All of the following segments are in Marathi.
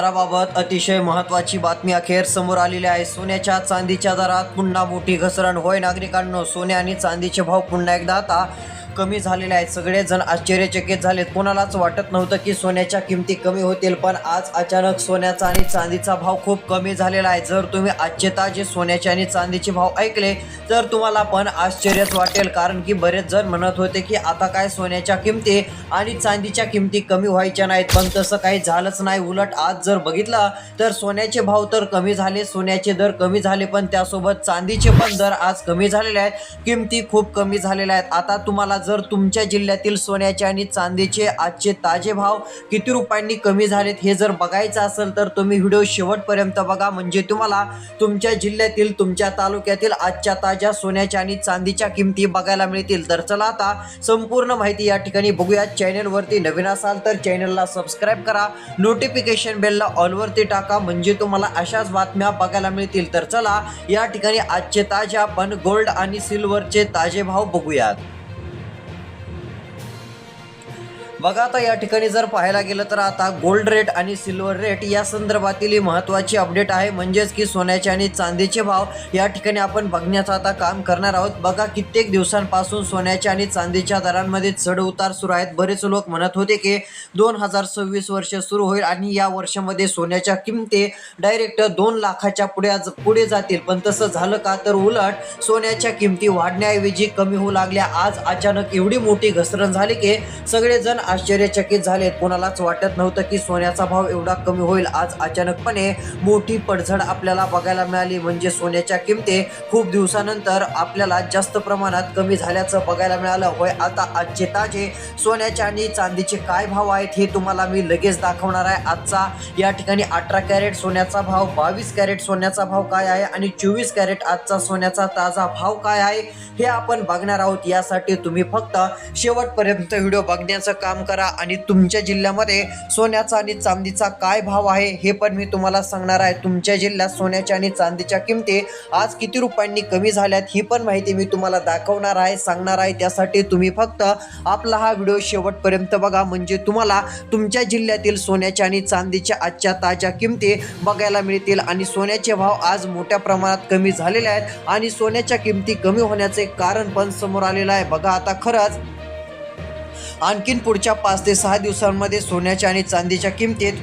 दराबाबत अतिशय महत्त्वाची बातमी अखेर समोर आलेली आहे। सोन्याच्या चांदीच्या दरात पुन्हा मोठी घसरण। होय नागरिकांनो, सोने आणि चांदीचे भाव पुन्हा एकदा आता कमी झालेले आहेत। सगळेजण आश्चर्यचकित झालेत। कोणालाच वाटत नव्हतं की सोन्याच्या किमती कमी होतील, पण आज अचानक सोन्याचा आणि चांदीचा भाव खूप कमी झालेला आहे। जर तुम्ही आजचे ताजे सोन्याचे आणि चांदीचे भाव ऐकले तर तुम्हाला पण आश्चर्यच वाटेल, कारण की बरेच जण म्हणत होते की आता काय सोन्याच्या किमती आणि चांदीच्या किमती कमी व्हायच्या नाहीत, पण तसं काही झालंच नाही। उलट आज जर बघितलं तर सोन्याचे भाव तर कमी झाले, सोन्याचे दर कमी झाले, पण त्यासोबत चांदीचे पण दर आज कमी झालेले आहेत। किमती खूप कमी झालेल्या आहेत। आता तुम्हाला जर तुमच्या जिल्ह्यातील सोन्याचे आणि चांदीचे आजचे ताजे भाव किती रुपयांनी कमी झालेत हे जर बघायचं असेल तर तुम्ही व्हिडिओ शेवटपर्यंत बघा, म्हणजे तुम्हाला तुमच्या जिल्ह्यातील तुमच्या तालुक्यातील आजच्या ताज्या सोन्याच्या आणि चांदीच्या किमती बघायला मिळतील। तर चला आता संपूर्ण माहिती या ठिकाणी बघूया। चॅनलवरती नवीन असाल तर चॅनलला सबस्क्राईब करा, नोटिफिकेशन बेलला ऑलवरती टाका, म्हणजे तुम्हाला अशाच बातम्या बघायला मिळतील। तर चला या ठिकाणी आजचे ताजे आपण गोल्ड आणि सिल्वरचे ताजे भाव बघूयात। बघा आता या ठिकाणी जर पाहायला गेलं तर आता गोल्ड रेट आणि सिल्वर रेट या संदर्भातील महत्त्वाची अपडेट आहे, म्हणजेच की सोन्याचे आणि चांदीचे भाव या ठिकाणी आपण बघण्याचं आता काम करणार आहोत। बघा कित्येक दिवसांपासून सोन्याच्या आणि चांदीच्या दरांमध्ये चढ उतार सुरू आहेत। बरेच लोक म्हणत होते की 2026 वर्ष सुरू होईल आणि या वर्षामध्ये सोन्याच्या किमती डायरेक्ट 2 लाखाच्या पुढे जातील, पण तसं झालं का? तर उलट सोन्याच्या किमती वाढण्याऐवजी कमी होऊ लागल्या। आज अचानक एवढी मोठी घसरण झाली की सगळेजण आश्चर्यचकित झालेत। कोणालाच वाटत नव्हतं की सोन्याचा भाव एवढा कमी होईल। आज अचानकपणे मोठी पडझड आपल्याला बघायला मिळाली, म्हणजे सोन्याच्या किमती खूप दिवसानंतर आपल्याला जास्त प्रमाणात कमी झाल्याचं बघायला मिळालं। होय आता आजचे ताजे सोन्याचे आणि चांदीचे काय भाव आहेत हे तुम्हाला मी लगेच दाखवणार आहे। आजचा या ठिकाणी 18 कॅरेट सोन्याचा भाव, 22 कॅरेट सोन्याचा भाव काय आहे आणि 24 कॅरेट आजचा सोन्याचा ताजा भाव काय आहे हे आपण बघणार आहोत। यासाठी तुम्ही फक्त शेवटपर्यंत व्हिडिओ बघण्याचं काम करा आणि तुमच्या जिल्ह्यामध्ये सोन्याचा आणि चांदीचा काय भाव आहे हे पण मी तुम्हाला सांगणार आहे। तुमच्या जिल्ह्यात सोन्याच्या आणि चांदीच्या किमती आज किती रुपयांनी कमी झाल्यात ही पण माहिती मी तुम्हाला दाखवणार आहे, सांगणार आहे। त्यासाठी तुम्ही फक्त आपला हा व्हिडिओ शेवटपर्यंत बघा, म्हणजे तुम्हाला तुमच्या जिल्ह्यातील सोन्याच्या आणि चांदीच्या आजच्या ताज्या किमती बघायला मिळतील आणि सोन्याचे भाव आज मोठ्या प्रमाणात कमी झालेले आहेत आणि सोन्याच्या किमती कमी होण्याचे कारण पण समोर आलेलं आहे। बघा आता खरंच आणखीन पुढच्या 5 ते 6 दिवसांमध्ये सोन्याच्या आणि चांदीच्या किमतीत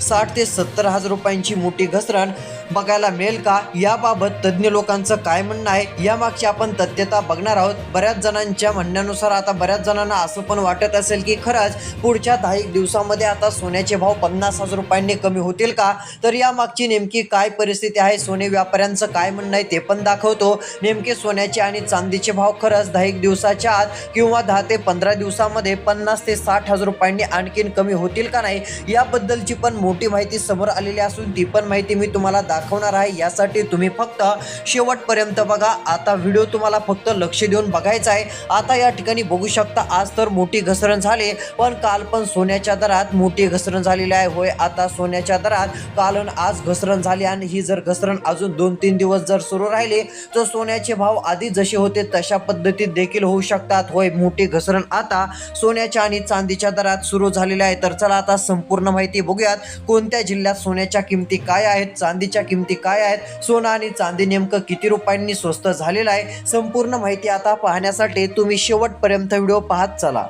60 ते 70 हजार रुपयांची मोठी घसरण बघायला मिळेल का? याबाबत तज्ज्ञ लोकांचं काय म्हणणं आहे यामागची आपण तथ्यता बघणार आहोत। बऱ्याच जणांच्या म्हणण्यानुसार आता बऱ्याच जणांना असं पण वाटत असेल की खरंच पुढच्या 10 दिवसामध्ये आता सोन्याचे भाव 50,000 रुपयांनी कमी होतील का? तर यामागची नेमकी काय परिस्थिती आहे, सोने व्यापाऱ्यांचं काय म्हणणं आहे ते पण दाखवतो। नेमके सोन्याचे आणि चांदीचे भाव खरंच 10 दिवसाच्या आत किंवा 10 ते 15 दिवसामध्ये 50 ते 60 हजार रुपयांनी आणखीन कमी होतील का नाही याबद्दलची पण मोठी माहिती समोर आलेली असून ती पण माहिती मी तुम्हाला दाखवणार आहे। यासाठी तुम्ही फक्त शेवटपर्यंत बघा। आता व्हिडिओ तुम्हाला फक्त लक्ष देऊन बघायचा आहे। आता या ठिकाणी बघू शकता आज तर मोठी घसरण झाली, पण काल पण सोन्याच्या दरात मोठी घसरण झालेली आहे। होय आता सोन्याच्या दरात काल आणि आज घसरण झाली आणि ही जर घसरण अजून 2-3 दिवस जर सुरू राहिली तर सोन्याचे भाव आधी जसे होते तशा पद्धतीत देखील होऊ शकतात। होय मोठी घसरण आता सोन्याच्या आणि चांदीच्या दरात सुरू झालेली आहे। तर चला आता संपूर्ण माहिती बघूयात। कोणत्या जिल्ह्यात सोन्याच्या किमती काय आहेत, चांदीच्या किमती काय आहेत, सोनं आणि चांदी नेमकं किती रुपयांनी स्वस्त झालेलं आहे, संपूर्ण माहिती आता पाहण्यासाठी तुम्ही शेवटपर्यंत व्हिडिओ पाहत चला।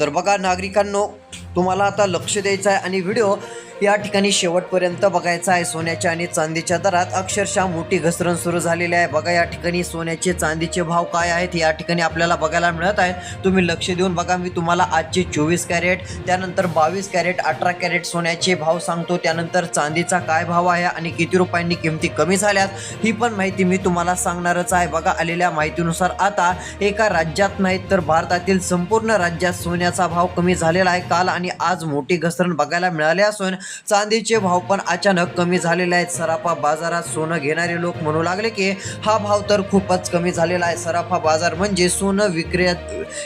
तर बघा नागरिकांनो, तुम्हाला आता लक्ष द्यायचं आहे आणि व्हिडिओ या ठिकाणी शेवटपर्यंत बघायचा आहे। सोन्याच्या आणि चांदीच्या दरात अक्षरशः मोठी घसरण सुरू झालेली आहे। बघा या ठिकाणी सोन्याचे चांदीचे भाव काय आहेत या ठिकाणी आपल्याला बघायला मिळत आहेत। तुम्ही लक्ष देऊन बघा। मी तुम्हाला आजचे 24 कॅरेट, त्यानंतर 22 कॅरेट, 18 कॅरेट सोन्याचे भाव सांगतो, त्यानंतर चांदीचा काय भाव आहे आणि किती रुपयांनी किमती कमी झाल्यात ही पण माहिती मी तुम्हाला सांगणारच आहे। बघा आलेल्या माहितीनुसार आता एका राज्यात नाहीत तर भारतातील संपूर्ण राज्यात सोन्याचा भाव कमी झालेला आहे। काल आणि आज मोठी घसरण बघायला मिळाली असून चांदीचे भाव पण अचानक कमी झालेले आहेत। सराफा बाजारात सोनं घेणारे लोक म्हणू लागले की हा भाव तर खूपच कमी झालेला आहे। सराफा बाजार म्हणजे सोनं विक्री,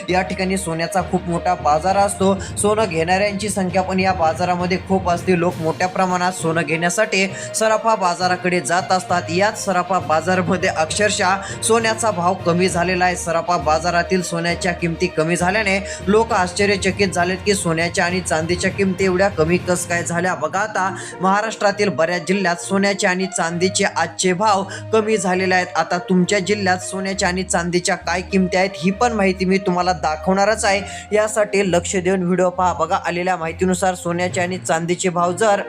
या ठिकाणी सोन्याचा खूप मोठा बाजार असतो। सोनं घेणाऱ्यांची संख्या पण या बाजारामध्ये खूप असते। लोक मोठ्या प्रमाणात सोनं घेण्यासाठी सराफा बाजाराकडे जात असतात। याच सराफा बाजारामध्ये अक्षरशः सोन्याचा भाव कमी झालेला आहे। सराफा बाजारातील सोन्याच्या किमती कमी झाल्याने लोक आश्चर्यचकित झालेत की सोन्याच्या आणि चांदीच्या किमती एवढ्या कमी कस काय झाल्या। बघा आता महाराष्ट्रातील बऱ्याच जिल्ह्यात सोन्याचे आणि चांदीचे आजचे भाव कमी झालेले आहेत। आता तुमच्या जिल्ह्यात सोन्याच्या आणि चांदीच्या काय किमती आहेत ही पण माहिती मी तुम्हाला दाखवणारच आहे। यासाठी लक्ष देऊन व्हिडिओ पहा। बघा आलेल्या माहितीनुसार सोन्याचे आणि चांदीचे भाव जर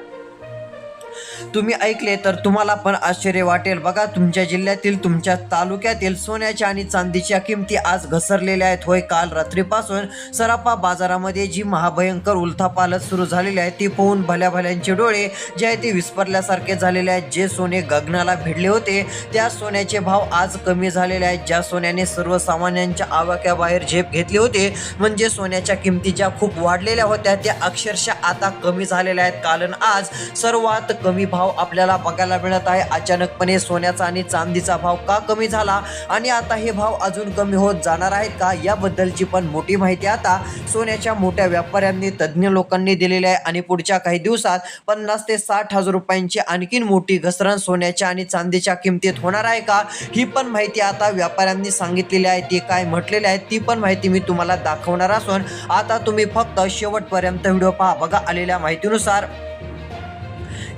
तुम्ही ऐकले तर तुम्हाला पण आश्चर्य वाटेल। बघा तुमच्या जिल्ह्यातील, तुमच्या तालुक्यातील सोन्याच्या आणि चांदीच्या किमती आज घसरलेल्या आहेत। होय, काल रात्रीपासून सराफा बाजारामध्ये जी महाभयंकर उलथापालथ सुरू झालेली आहे ती पाहून भल्याभल्यांचे डोळे जे आहे ते विस्परल्यासारखे झालेले आहेत। जे सोने गगनाला भिडले होते त्या सोन्याचे भाव आज कमी झालेले आहेत। ज्या सोन्याने सर्वसामान्यांच्या आवाक्याबाहेर झेप घेतली होती, म्हणजे सोन्याच्या किमती ज्या खूप वाढलेल्या होत्या त्या अक्षरशः आता कमी झालेल्या आहेत। कारण आज सर्वात कमी भाव आपल्याला बघायला मिळत आहे। अचानकपणे सोन्याचा आणि चांदीचा भाव का कमी झाला आणि आता हे भाव अजून कमी होत जाणार आहेत का, याबद्दलची पण मोठी माहिती आता सोन्याच्या मोठ्या व्यापाऱ्यांनी, तज्ज्ञ लोकांनी दिलेली आहे। आणि पुढच्या काही दिवसात 50 ते 60 हजार रुपयांची आणखीन मोठी घसरण सोन्याच्या आणि चांदीच्या किमतीत होणार आहे का, ही पण माहिती आता व्यापाऱ्यांनी सांगितलेली आहे। ती काय म्हटलेली आहे ती पण माहिती मी तुम्हाला दाखवणार असून आता तुम्ही फक्त शेवटपर्यंत व्हिडिओ पहा। बघा आलेल्या माहितीनुसार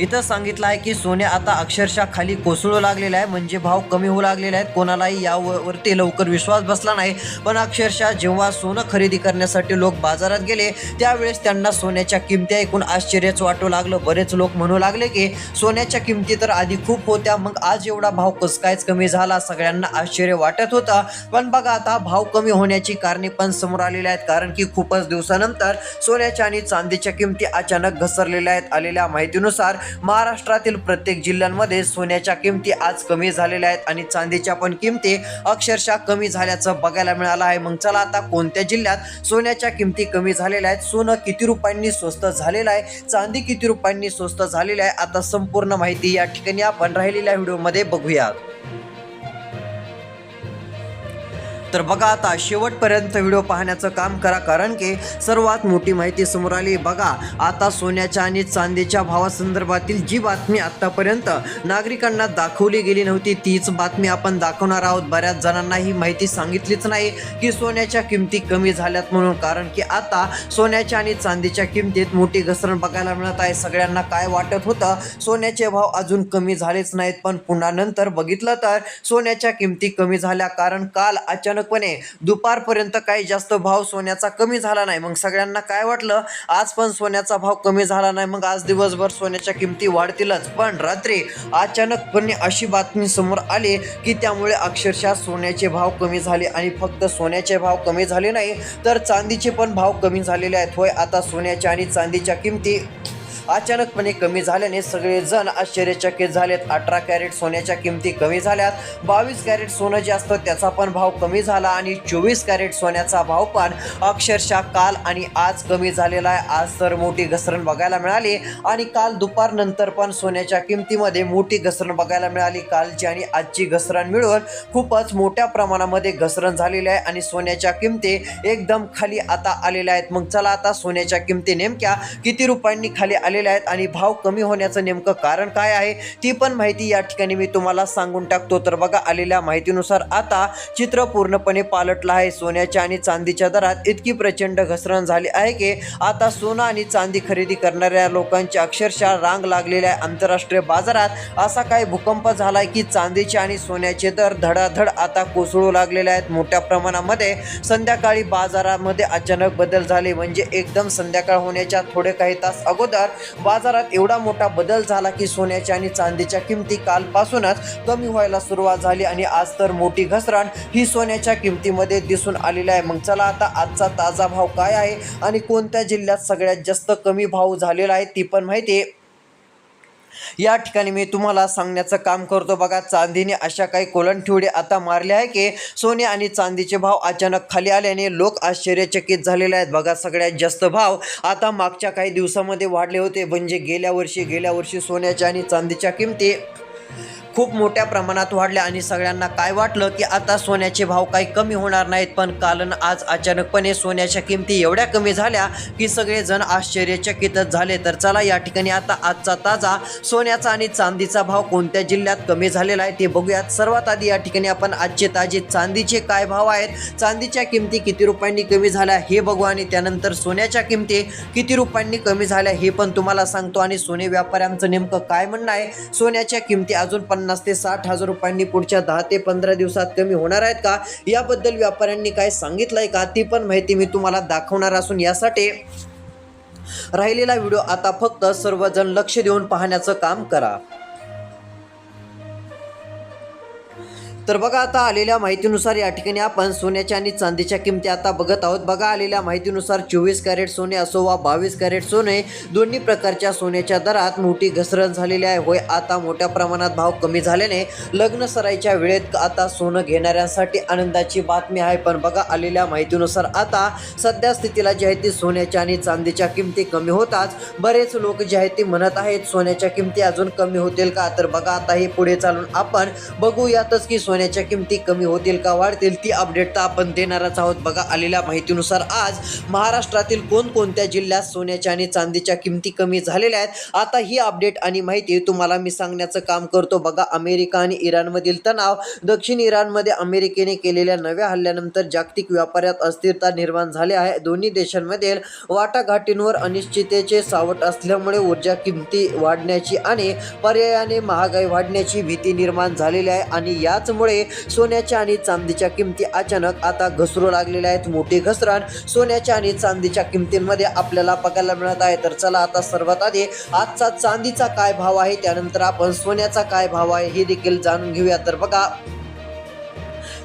इथं सांगितलं आहे की सोने आता अक्षरशः खाली कोसळू लागलेलं आहे, म्हणजे भाव कमी होऊ लागलेले आहेत। कोणालाही यावरती लवकर विश्वास बसला नाही, पण अक्षरशः जेव्हा सोनं खरेदी करण्यासाठी लोक बाजारात गेले त्यावेळेस त्यांना सोन्याच्या किमती ऐकून आश्चर्यच वाटू लागलं। बरेच लोक म्हणू लागले की सोन्याच्या किमती तर आधी खूप होत्या, मग आज एवढा भाव कसं कायच कमी झाला, सगळ्यांना आश्चर्य वाटत होतं। पण बघा आता भाव कमी होण्याची कारणे पण समोर आलेली आहेत, कारण की खूपच दिवसानंतर सोन्याच्या आणि चांदीच्या किमती अचानक घसरलेल्या आहेत। आलेल्या माहितीनुसार महाराष्ट्रातील प्रत्येक जिल्ह्यांमध्ये सोन्याच्या किमती आज कमी झालेल्या आहेत आणि चांदीच्या पण किमती अक्षरशः कमी झाल्याचं बघायला मिळालं आहे। मग चला आता कोणत्या जिल्ह्यात सोन्याच्या किमती कमी झालेल्या आहेत, सोनं किती रुपयांनी स्वस्त झालेलं आहे, चांदी किती रुपयांनी स्वस्त झालेली आहे, आता संपूर्ण माहिती या ठिकाणी आपण राहिलेल्या व्हिडिओमध्ये बघूया। तर बघा आता शेवटपर्यंत व्हिडिओ पाहण्याचं काम करा, कारण की सर्वात मोठी माहिती समोर आली। बघा आता सोन्याच्या आणि चांदीच्या भावासंदर्भातील जी बातमी आतापर्यंत नागरिकांना दाखवली गेली नव्हती तीच बातमी आपण दाखवणार आहोत। बऱ्याच जणांना ही माहिती सांगितलीच नाही की सोन्याच्या किमती कमी झाल्यात म्हणून, कारण की आता सोन्याच्या आणि चांदीच्या किमतीत मोठी घसरण बघायला मिळत आहे। सगळ्यांना काय वाटत होतं सोन्याचे भाव अजून कमी झालेच नाहीत, पण पुन्हा नंतर बघितलं तर सोन्याच्या किमती कमी झाल्या, कारण काल अचानकपणे दुपारपर्यंत काही जास्त भाव सोन्याचा कमी झाला नाही। मग सगळ्यांना काय वाटलं आज पण सोन्याचा भाव कमी झाला नाही, मग आज दिवसभर सोन्याच्या किमती वाढतीलच, पण रात्री अचानकपणे अशी बातमी समोर आली की त्यामुळे अक्षरशः सोन्याचे भाव कमी झाले आणि फक्त सोन्याचे भाव कमी झाले नाही तर चांदीचे पण भाव कमी झालेले आहेत। होय, आता सोन्याच्या आणि चांदीच्या किमती अचानकपणे कमी झाल्याने सगळेजण आश्चर्यचकित झालेत। 18 कॅरेट सोन्याच्या किमती कमी झाल्यात, 22 कॅरेट सोनं जे असतं त्याचा पण भाव कमी झाला आणि 24 कॅरेट सोन्याचा भाव पण अक्षरशः काल आणि आज कमी झालेला आहे। आज तर मोठी घसरण बघायला मिळाली आणि काल दुपारनंतर पण सोन्याच्या किमतीमध्ये मोठी घसरण बघायला मिळाली। कालची आणि आजची घसरण मिळून खूपच मोठ्या प्रमाणामध्ये घसरण झालेली आहे आणि सोन्याच्या किमती एकदम खाली आता आलेल्या आहेत। मग चला आता सोन्याच्या किमती नेमक्या किती रुपयांनी खाली आलेल्या आहेत आणि भाव कमी होण्याचं नेमकं कारण काय आहे ती पण माहिती या ठिकाणी मी तुम्हाला सांगून टाकतो। तर बघा आलेल्या माहितीनुसार आता चित्र पूर्णपणे पालटलं आहे। सोन्याच्या आणि चांदीच्या दरात इतकी प्रचंड घसरण झाली आहे की आता सोनं आणि चांदी खरेदी करणाऱ्या लोकांची अक्षरशः रांग लागलेली आहे। आंतरराष्ट्रीय बाजारात असा काही भूकंप झालाय की चांदीचे आणि सोन्याचे दर धडाधड आता कोसळू लागलेले आहेत मोठ्या प्रमाणामध्ये। संध्याकाळी बाजारामध्ये अचानक बदल झाले, म्हणजे एकदम संध्याकाळ होण्याच्या थोडे काही तास अगोदर बाजारात एवढा मोठा बदल झाला की सोन्याच्या आणि चांदीच्या किमती कालपासूनच कमी व्हायला सुरुवात झाली आणि आज तर मोठी घसरण ही सोन्याच्या किमतीमध्ये दिसून आलेली आहे। मग चला आता आजचा ताजा भाव काय आहे आणि कोणत्या जिल्ह्यात सगळ्यात जास्त कमी भाव झालेला आहे ती पण माहिती या ठिकाणी मी तुम्हाला सांगण्याचं काम करतो बघा, चांदीने अशा काही कोलंठिवडे आता मारले आहे की सोने आणि चांदीचे भाव अचानक खाली आल्याने लोक आश्चर्यचकित झालेले आहेत बघा. सगळ्यात जास्त भाव आता मागच्या काही दिवसामध्ये वाढले होते, म्हणजे गेल्या वर्षी सोन्याच्या आणि चांदीच्या किमती खूप मोठ्या प्रमाणात वाढल्या आणि सगळ्यांना काय वाटलं की आता सोन्याचे भाव काही कमी होणार नाहीत, पण काल आज अचानकपणे सोन्याच्या किमती एवढ्या कमी झाल्या की सगळेजण आश्चर्यचकितच झाले. तर चला या ठिकाणी आता आजचा ताजा सोन्याचा आणि चांदीचा भाव कोणत्या जिल्ह्यात कमी झालेला आहे ते बघूयात. सर्वात आधी या ठिकाणी आपण आजचे ताजे चांदीचे काय भाव आहेत, चांदीच्या किमती किती रुपयांनी कमी झाल्या हे बघू आणि त्यानंतर सोन्याच्या किमती किती रुपयांनी कमी झाल्या हे पण तुम्हाला सांगतो. आणि सोने व्यापाऱ्यांचं नेमकं काय म्हणणं आहे, सोन्याच्या किमती अजून 50 ते 60 हजार रुपयांनी पुढच्या 10 ते 15 दिवसात कमी होणार आहेत का, याबद्दल व्यापाऱ्यांनी काय सांगितलंय का, ती पण माहिती मी तुम्हाला दाखवणार असून यासाठी राहिलेला व्हिडिओ आता फक्त सर्वजण लक्ष देऊन पाहण्याचं काम करा. तर बघा, आता आलेल्या माहितीनुसार या ठिकाणी आपण सोन्याच्या आणि चांदीच्या किमती आता बघत आहोत. बघा, आलेल्या माहितीनुसार 24 कॅरेट सोने असो वा 22 कॅरेट सोने, दोन्ही प्रकारच्या सोन्याच्या दरात मोठी घसरण झालेली आहे. होय, आता मोठ्या प्रमाणात भाव कमी झाल्याने लग्न सराईच्या वेळेत आता सोनं घेणाऱ्यांसाठी आनंदाची बातमी आहे. पण बघा, आलेल्या माहितीनुसार आता सध्या स्थितीला जी आहे ती सोन्याच्या आणि चांदीच्या किमती कमी होताच बरेच लोक जे आहेत ते म्हणत आहेत सोन्याच्या किमती अजून कमी होतील का. तर बघा, आता हे पुढे चालून आपण बघूयातच की सोन्याच्या किमती कमी होतील का वाढतील, ती अपडेट तर आपण देणारच आहोत. बघा, आलेल्या माहितीनुसार आज महाराष्ट्रातील कोणकोणत्या जिल्ह्यात सोन्याच्या आणि चांदीच्या किमती कमी झालेल्या आहेत, आता ही अपडेट आणि माहिती तुम्हाला मी सांगण्याचं काम करतो. बघा, अमेरिका आणि इराणमधील तणाव. दक्षिण इराणमध्ये अमेरिकेने केलेल्या नव्या हल्ल्यानंतर जागतिक व्यापारात अस्थिरता निर्माण झाली आहे. दोन्ही देशांमधील वाटाघाटींवर अनिश्चिततेचे सावट असल्यामुळे ऊर्जा किमती वाढण्याची आणि पर्यायाने महागाई वाढण्याची भीती निर्माण झालेली आहे आणि याचमुळे सोन्याच्या आणि चांदीच्या किमती अचानक आता घसरू लागलेल्या आहेत. मोठी घसरण सोन्याच्या आणि चांदीच्या किमतींमध्ये आपल्याला बघायला मिळत आहे. तर चला आता सर्वात आधी आजचा चांदीचा काय भाव आहे, त्यानंतर आपण सोन्याचा काय भाव आहे हे देखील जाणून घेऊया. तर बघा,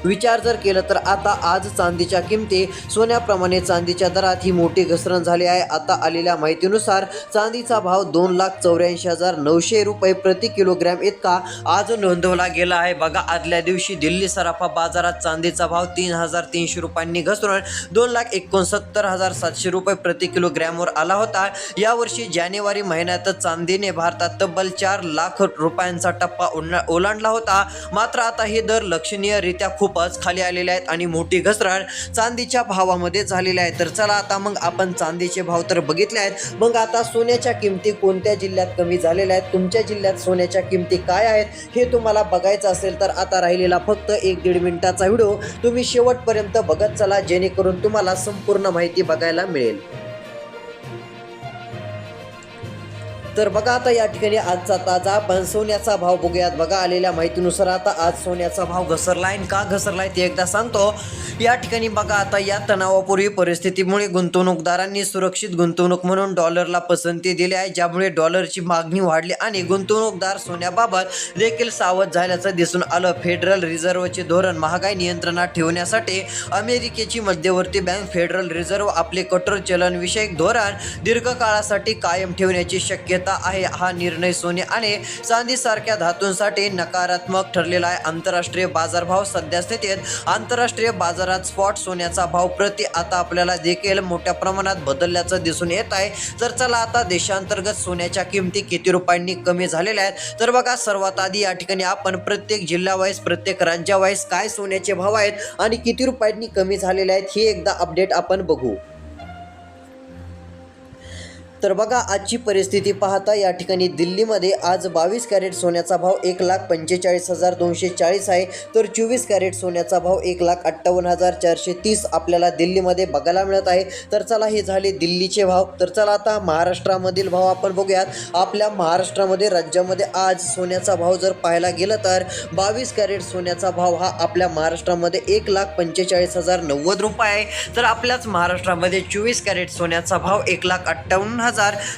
विचार जर केलं तर आता आज चांदीच्या किमती सोन्याप्रमाणे चांदीच्या दरात ही मोठी घसरण झाली आहे. आता आलेल्या माहितीनुसार चांदीचा भाव 2,84,900 रुपये प्रति किलोग्रॅम इतका आज नोंदवला गेला आहे. बघा, आदल्या दिवशी दिल्ली सराफा बाजारात चांदीचा भाव 3,300 रुपयांनी घसरून 2,69,700 रुपये प्रति किलोग्रॅमवर आला होता. यावर्षी जानेवारी महिन्यातच चांदीने भारतात तब्बल 4 लाख रुपयांचा टप्पा ओलांडला होता. मात्र आता हे दर लक्षणीयरित्या खूपच खाली आलेले आहेत आणि मोठी घसरण चांदीच्या भावामध्ये झालेली आहे. तर चला आता मग आपण चांदीचे भाव तर बघितले आहेत, मग आता सोन्याच्या किमती कोणत्या जिल्ह्यात कमी झालेल्या आहेत, तुमच्या जिल्ह्यात सोन्याच्या किमती काय आहेत हे तुम्हाला बघायचं असेल तर आता राहिलेला फक्त 1-1.5 मिनिटाचा व्हिडिओ तुम्ही शेवटपर्यंत बघत चला, जेणेकरून तुम्हाला संपूर्ण माहिती बघायला मिळेल. तर बघा, आता या ठिकाणी आजचा ताजा आपण सोन्याचा भाव बघूयात. बघा, आलेल्या माहितीनुसार आता आज सोन्याचा भाव घसरलाय. का घसरलाय ते एकदा सांगतो. या ठिकाणी बघा, आता या तणावापूर्वी परिस्थितीमुळे गुंतवणूकदारांनी सुरक्षित गुंतवणूक म्हणून डॉलरला पसंती दिली आहे, ज्यामुळे डॉलरची मागणी वाढली आणि गुंतवणूकदार सोन्याबाबत देखील सावध झाल्याचं दिसून आलं. फेडरल रिझर्व्हचे धोरण महागाई नियंत्रणात ठेवण्यासाठी अमेरिकेची मध्यवर्ती बँक फेडरल रिझर्व्ह आपले कठोर चलनविषयक धोरण दीर्घकाळासाठी कायम ठेवण्याची शक्यता आहे. हा निर्णय सोने आणि चांदीसारख्या धातूंसाठी नकारात्मक ठरलेला आहे. आंतरराष्ट्रीय बाजारभाव. सध्या स्थितीत आंतरराष्ट्रीय बाजारात स्पॉट सोन्याचा भाव प्रति आता आपल्याला देखील मोठ्या प्रमाणात बदलल्याचं दिसून येत आहे. तर चला आता देशांतर्गत सोन्याच्या किमती किती रुपयांनी कमी झालेल्या आहेत, तर बघा, सर्वात आधी या ठिकाणी आपण प्रत्येक जिल्ह्यावाईज प्रत्येक राज्यावाईज काय सोन्याचे भाव आहेत आणि किती रुपयांनी कमी झालेले आहेत हे एकदा अपडेट आपण बघू. तर बघा, आजची परिस्थिती पाहता या ठिकाणी दिल्लीमध्ये आज 22 कॅरेट सोन्याचा भाव 1,45,240 आहे, तर 24 कॅरेट सोन्याचा भाव 1,58,430 आपल्याला दिल्लीमध्ये बघायला मिळत आहे. तर चला, हे झाले दिल्लीचे भाव. तर चला आता महाराष्ट्रामधील भाव आपण बघूयात. आपल्या महाराष्ट्रामध्ये राज्यामध्ये आज सोन्याचा भाव जर पाहायला गेलं तर 22 कॅरेट सोन्याचा भाव हा आपल्या महाराष्ट्रामध्ये 1,45,090 रुपये आहे. तर आपल्याच महाराष्ट्रामध्ये 24 कॅरेट सोन्याचा भाव 1,58,000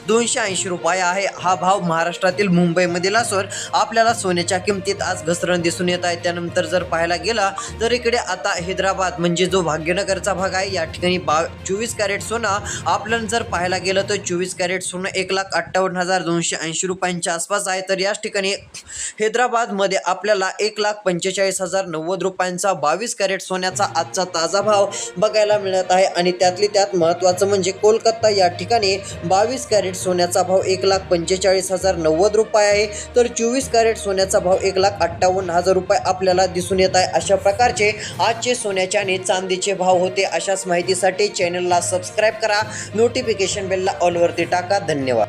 280 रुपये आहे. हा भाव महाराष्ट्रातील मुंबईमधील असून आपल्याला सोन्याच्या किमतीत आज घसरण दिसून येत आहे. त्यानंतर जर पाहायला गेला तर इकडे आता हैदराबाद म्हणजे जो भाग्यनगरचा भाग आहे या ठिकाणी 24 कॅरेट सोनं आपल्याला जर पाहायला गेलं तर 24 कॅरेट सोनं 1,58,280 रुपयांच्या आसपास आहे. तर याच ठिकाणी हैदराबादमध्ये आपल्याला 1,45,090 रुपयांचा 22 कॅरेट सोन्याचा आजचा ताजा भाव बघायला मिळत आहे. आणि त्यातली त्यात महत्त्वाचं म्हणजे कोलकाता या ठिकाणी 22 कॅरेट सोन्याचा भाव 1,45,090 रुपये आहे. तर 24 कॅरेट सोन्याचा भाव 1,58,000 रुपये आपल्याला दिसून येत आहे. अशा प्रकारचे आजचे सोन्याचे आणि चांदीचे भाव होते. अशाच माहितीसाठी चॅनलला सबस्क्राईब करा, नोटिफिकेशन बेलला ऑलवरती टाका. धन्यवाद.